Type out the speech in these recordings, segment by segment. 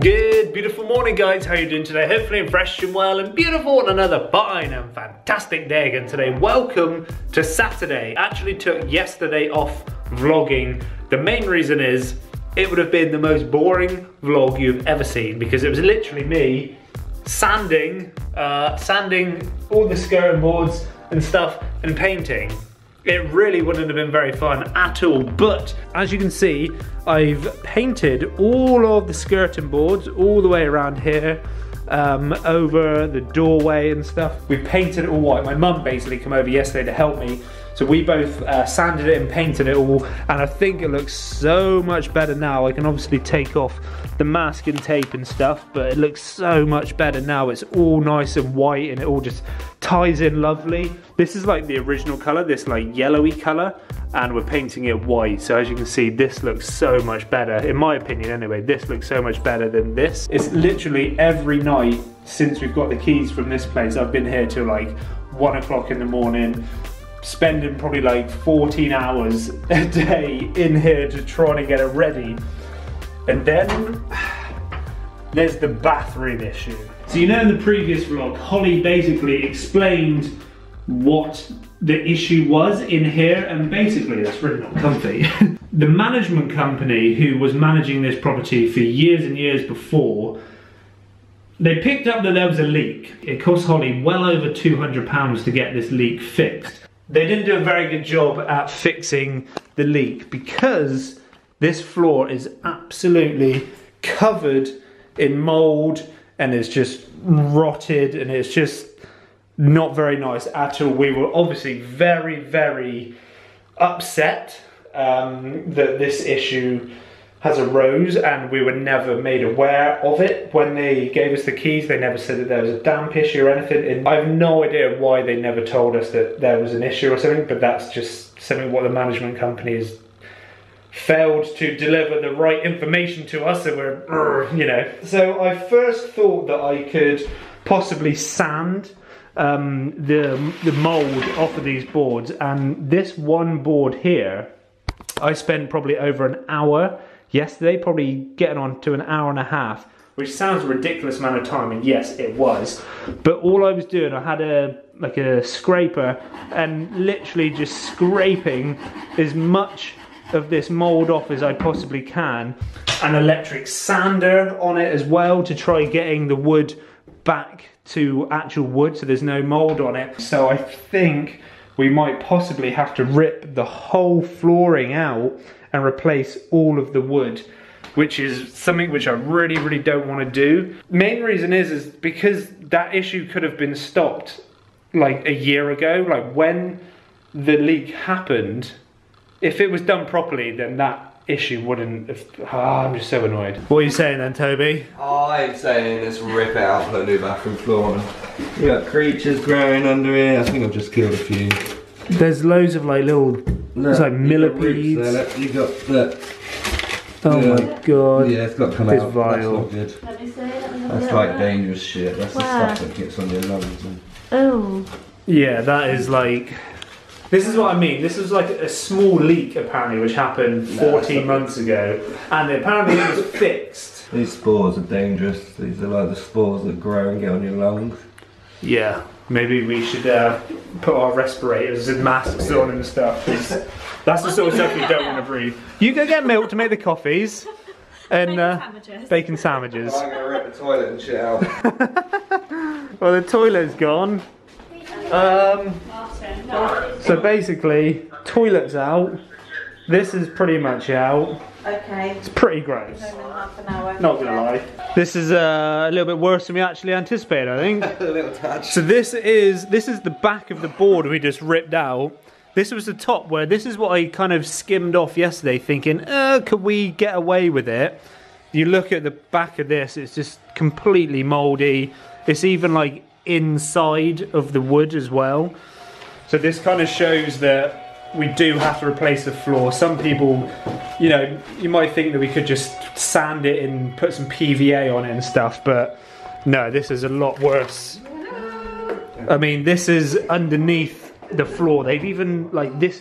Good, beautiful morning guys, how are you doing today? Hopefully I'm fresh and well and beautiful on another fine and fantastic day again today. Welcome to Saturday. Actually took yesterday off vlogging. The main reason is it would have been the most boring vlog you've ever seen because it was literally me sanding all the skirting boards and stuff and painting. It really wouldn't have been very fun at all, but as you can see, I've painted all of the skirting boards all the way around here, over the doorway and stuff. We've painted it all white. My mum basically came over yesterday to help me, so we both sanded it and painted it all, and I think it looks so much better now. I can obviously take off the masking tape and stuff, but it looks so much better now. It's all nice and white and it all just ties in lovely. This is like the original colour, this like yellowy colour, and we're painting it white. So as you can see, this looks so much better. In my opinion anyway, this looks so much better than this. It's literally every night since we've got the keys from this place, I've been here till like 1 o'clock in the morning, spending probably like 14 hours a day in here to try to get it ready. And then there's the bathroom issue. So you know in the previous vlog, Holly basically explained what the issue was in here, and basically that's really not comfy. The management company who was managing this property for years and years before, they picked up that there was a leak. It cost Holly well over £200 to get this leak fixed. They didn't do a very good job at fixing the leak because this floor is absolutely covered in mold and it's just rotted and it's just not very nice at all. We were obviously very, very upset that this issue has arose, and we were never made aware of it. When they gave us the keys, they never said that there was a damp issue or anything. And I have no idea why they never told us that there was an issue or something, but that's just something what the management company has failed to deliver the right information to us, so we're, you know. So I first thought that I could possibly sand the mold off of these boards, and this one board here, I spent probably over an hour yesterday, probably getting on to an hour and a half, which sounds a ridiculous amount of time, and yes, it was. But all I was doing, I had a scraper and literally just scraping as much of this mold off as I possibly can. An electric sander on it as well to try getting the wood back to actual wood so there's no mold on it. So I think we might possibly have to rip the whole flooring out and replace all of the wood, which is something which I really, really don't want to do. Main reason is because that issue could have been stopped like a year ago. Like when the leak happened, if it was done properly, then that issue wouldn't have... I'm just so annoyed. What are you saying then, Toby? I'm saying let's rip it out, put a new bathroom floor on. You got creatures growing under here. I think I've just killed a few. There's loads of like little... It's like millipedes. You got that. Oh my god. Yeah, it's got to come out. Vile. That's not good. Let me see. That's like dangerous shit. That's the stuff that gets on your lungs. And... Oh. Yeah, that is like... This is what I mean. This was like a small leak apparently, which happened 14 months ago, and apparently it was fixed. These spores are dangerous. These are like the spores that grow and get on your lungs. Yeah, maybe we should put our respirators and masks on and stuff. That's the sort of stuff we don't want to breathe. You go get milk to make the coffees and bacon sandwiches. I'm gonna rip the toilet and shit out. Well, the toilet's gone. So basically, toilet's out. This is pretty much out. Okay. It's pretty gross. Not gonna lie. This is a little bit worse than we actually anticipated, I think. A little touch. So this is the back of the board we just ripped out. This was the top where this is what I kind of skimmed off yesterday, thinking, could we get away with it? You look at the back of this, it's just completely mouldy. It's even like inside of the wood as well. So this kind of shows that we do have to replace the floor. Some people, you know, you might think that we could just sand it and put some PVA on it and stuff, but no, this is a lot worse. I mean, this is underneath the floor. They've even, like, this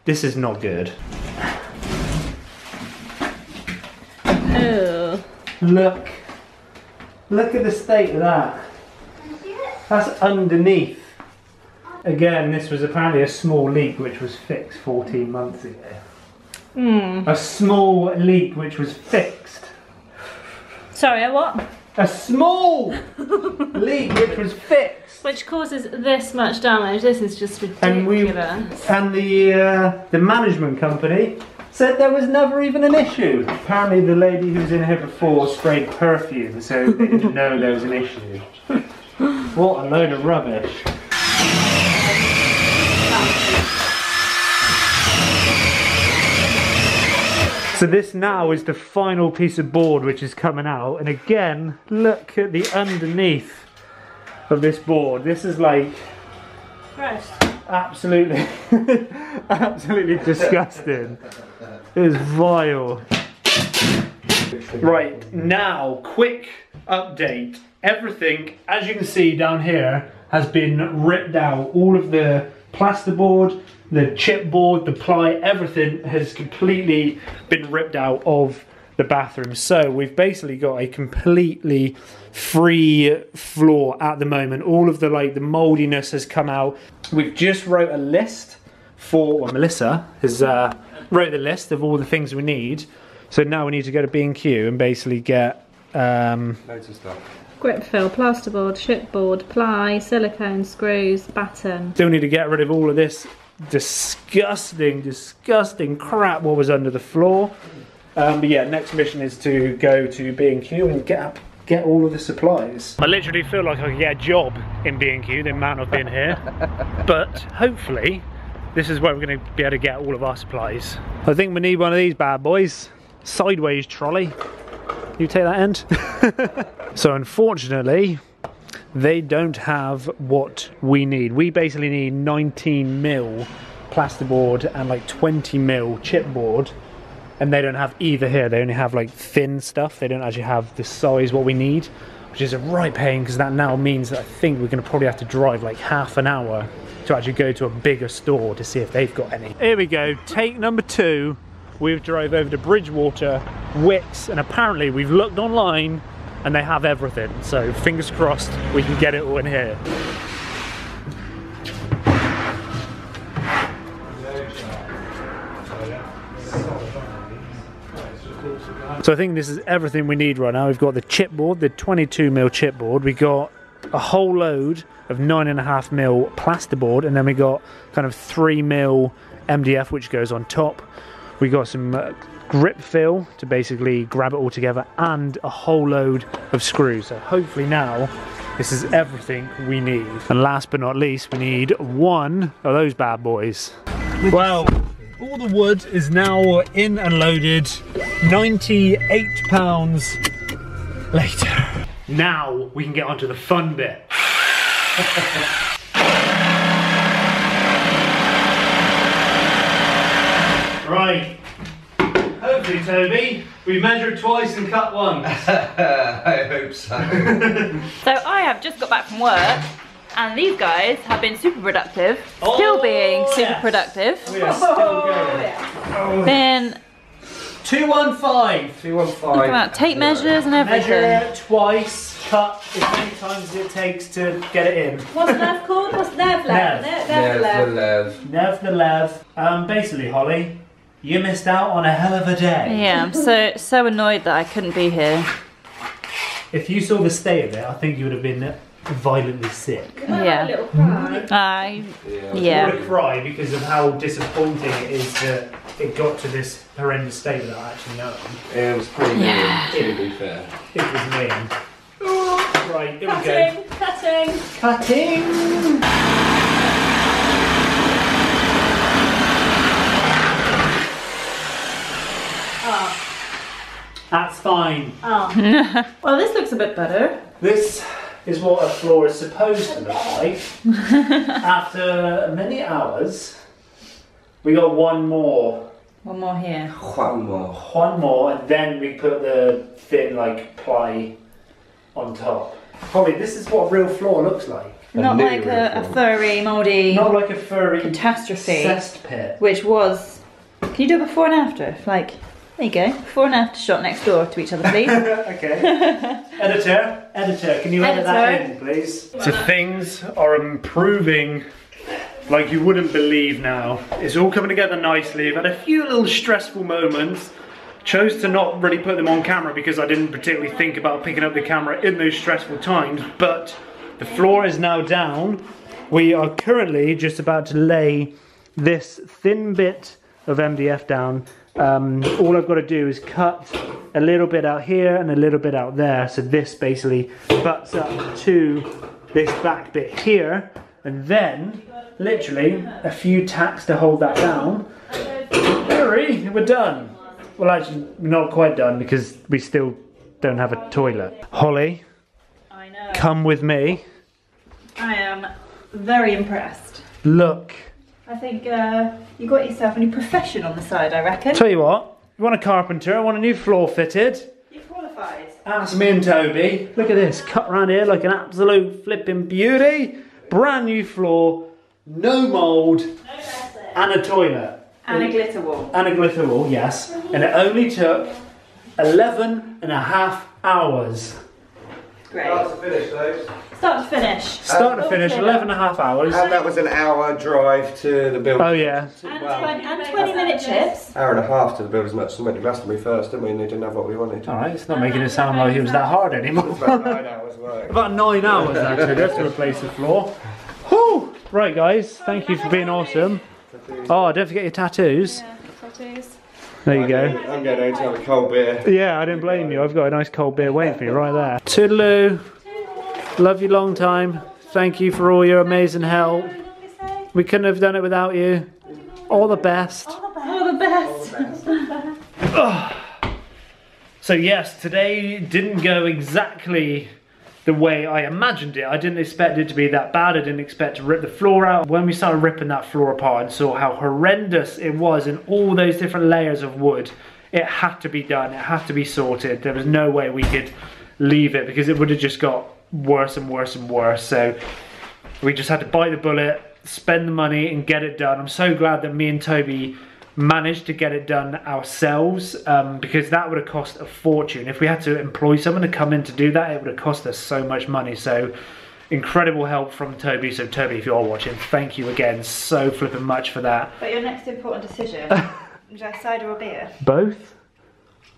is not good. Oh. Look at the state of that. That's underneath. Again, this was apparently a small leak which was fixed 14 months ago. A small leak which was fixed. Sorry, a what? A small leak which was fixed. Which causes this much damage. This is just ridiculous. And the management company said there was never even an issue. Apparently the lady who was in here before sprayed perfume, so they didn't know there was an issue. What a load of rubbish. So this now is the final piece of board which is coming out, and again, look at the underneath of this board. This is like gross. Absolutely, absolutely disgusting. It is vile. Right, now, quick update. Everything, as you can see down here, has been ripped out. All of the plasterboard, the chipboard, the ply, everything has completely been ripped out of the bathroom. So we've basically got a completely free floor at the moment. All of the moldiness has come out. We've just wrote a list for, well, Melissa has wrote the list of all the things we need. So now we need to go to B&Q and basically get loads of stuff. Grip fill, plasterboard, chipboard, ply, silicone, screws, batten. Still need to get rid of all of this disgusting crap what was under the floor. But yeah, next mission is to go to B&Q and get all of the supplies. I literally feel like I could get a job in B&Q, the amount I've been here. But hopefully, this is where we're going to be able to get all of our supplies. I think we need one of these bad boys. Sideways trolley. You take that end? So unfortunately, they don't have what we need. We basically need 19mm plasterboard and like 20mm chipboard, and they don't have either here. They only have like thin stuff. They don't actually have the size what we need, which is a right pain, because that now means that I think we're going to probably have to drive like half an hour to actually go to a bigger store to see if they've got any. Here we go, take number 2. We've drove over to Bridgewater, Wicks, and apparently we've looked online and they have everything. So fingers crossed we can get it all in here. So I think this is everything we need right now. We've got the chipboard, the 22mm chipboard. We got a whole load of 9.5mm plasterboard, and then we got kind of 3mm MDF which goes on top. We got some grip fill to basically grab it all together, and a whole load of screws. So hopefully now this is everything we need. And last but not least, we need one of those bad boys. Well, all the wood is now in and loaded. £98 later. Now we can get onto the fun bit. Right. Hopefully, Toby, we measured twice and cut once. I hope so. So I have just got back from work, and these guys have been super productive. Still being super productive. We are still going. Oh. Been 215. 215. come out, tape measures and everything. Measure it twice, cut as many times as it takes to get it in. What's Nev called? What's Nev? Nev the Lev. Basically, Holly, you missed out on a hell of a day. Yeah, I'm so annoyed that I couldn't be here. If you saw the state of it, I think you would have been violently sick. Yeah. You would have cried because of how disappointing it is that it got to this horrendous state without actually knowing. It was pretty mean, to be fair. It was mean. Right, here we go. Cutting! Cutting! Oh. That's fine. Oh. Well, this looks a bit better. This is what a floor is supposed to look like. After many hours, we got one more. One more here. One more. One more, and then we put the thin ply on top. Probably this is what a real floor looks like. Not like a furry, mouldy. Not like a furry catastrophe. Cesspit. Which was. Can you do a before and after? Like. There you go. Before and after shot next door to each other, please. Okay. Editor, can you edit that in, please? So things are improving like you wouldn't believe now. It's all coming together nicely. I've had a few little stressful moments. Chose to not really put them on camera because I didn't particularly think about picking up the camera in those stressful times, but the floor is now down. We are currently just about to lay this thin bit of MDF down. All I've got to do is cut a little bit out here and a little bit out there, so this basically butts up to this back bit here, and then literally a few tacks to hold that down. Hurry, we're done. Well, actually, we're not quite done because we still don't have a toilet. Holly, I know. come with me. I am very impressed. Look. I think you got yourself a new profession on the side, I reckon. Tell you what, you want a carpenter, I want a new floor fitted. You're qualified. That's me and Toby. Look at this, cut around here like an absolute flipping beauty. Brand new floor, no mould, and a toilet. And a glitter wall. And a glitter wall, yes. And it only took 11.5 hours. Great. Start to finish those. Start to finish. Start to finish, 11.5 hours. And that was an hour drive to the building. Oh yeah. And 20-minute chips. Hour and a half to the builders merch. So we went to Glastonbury first, didn't we? And they didn't have what we wanted. Alright, it's not making it sound like it was that hard anymore. It was about 9 hours work. About 9 hours actually, just to replace the floor. Whew. Right guys, thank you for being awesome. Oh, don't forget your tattoos. Yeah, tattoos. There you go. I'm going home to have a cold beer. Yeah, I don't blame you. I've got a nice cold beer waiting for you right there. Toodaloo. Love you long time. Thank you for all your amazing help. We couldn't have done it without you. All the best. All the best. So yes, today didn't go exactly the way I imagined it. I didn't expect it to be that bad. I didn't expect to rip the floor out. When we started ripping that floor apart and saw how horrendous it was in all those different layers of wood, it had to be done. It had to be sorted. There was no way we could leave it because it would have just got worse and worse and worse. So we just had to bite the bullet, spend the money and get it done. I'm so glad that me and Toby managed to get it done ourselves, because that would have cost a fortune. If we had to employ someone to come in to do that, it would have cost us so much money. So incredible help from Toby. So Toby, if you're watching, thank you again so flipping much for that. But your next important decision, is that cider or beer? Both?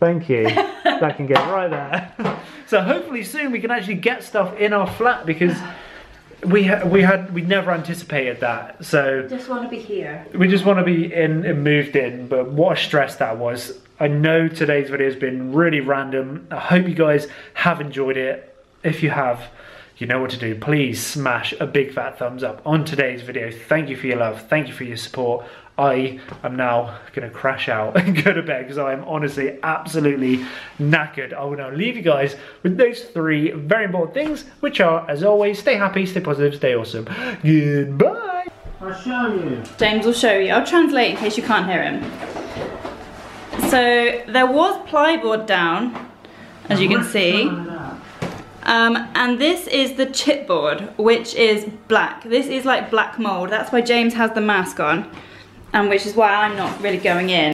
Thank you. That can get right there. So hopefully soon we can actually get stuff in our flat, because we never anticipated that. So Just want to be here. we just want to be in and moved in, but what a stress that was. I know today's video has been really random. I hope you guys have enjoyed it. If you have, you know what to do. Please smash a big fat thumbs up on today's video. Thank you for your love. Thank you for your support. I am now going to crash out and go to bed because I am honestly absolutely knackered. I will now leave you guys with those 3 very important things, which are, as always, stay happy, stay positive, stay awesome. Goodbye. I'll show you. James will show you. I'll translate in case you can't hear him. So there was plyboard down, as you can see. And this is the chipboard, which is black. This is like black mold. That's why James has the mask on, and which is why I'm not really going in.